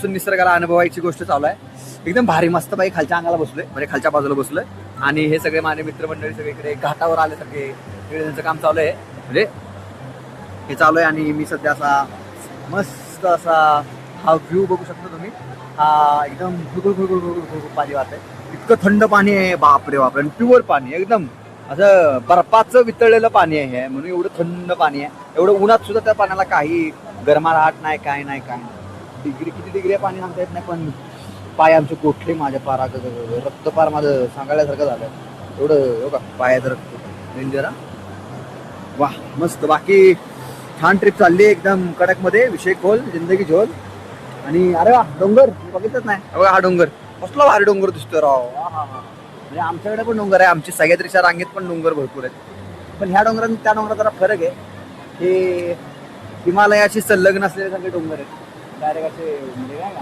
बसून निसर्गाला अनुभवायची गोष्ट चालू आहे. एकदम भारी मस्त बाई खालच्या अंगाला बसलोय, म्हणजे खालच्या बाजूला बसलोय. आणि हे सगळे माझे मित्रमंडळी सगळे इकडे घाटावर आले, सगळे इकडे त्यांचं काम चालू आहे, म्हणजे हे चालू आहे. आणि मी सध्या असा मस्त असा हा व्ह्यू बघू शकता तुम्ही. हा एकदम गुळगुळ पाणी वाहत आहे. इतकं थंड पाणी आहे, बापरे बापरे. आणि प्युअर पाणी एकदम असं बर्फाचं वितळलेलं पाणी आहे हे, म्हणून एवढं थंड पाणी आहे. एवढं उन्हात सुद्धा त्या पाण्याला काही गरमाहट नाही, काय नाही काय नाही. डिग्री किती डिग्री पाणी सांगता येत नाही, पण पाय आमचे गोठले माझ्या पारा, रक्तपार माझं सांगायसारखं झालं एवढं. हो का पायाचं रक्त डेंजर. वा मस्त. बाकी छान ट्रिप चालली एकदम कडक मध्ये, विषय खोल, जिंदगी झोल. आणि अरे वा डोंगर बघितच नाही बघा, हा डोंगर कसला भारी डोंगर दिसतोय राव. म्हणजे आमच्याकडे पण डोंगर आहे, आमची सह्याद्रीच्या रांगेत पण डोंगर भरपूर आहेत. पण ह्या डोंगरात त्या डोंगरात जरा फरक आहे. हे हिमालयाशी संलग्न असलेले सगळे डोंगर आहेत डायरेक्ट असे, म्हणजे काय का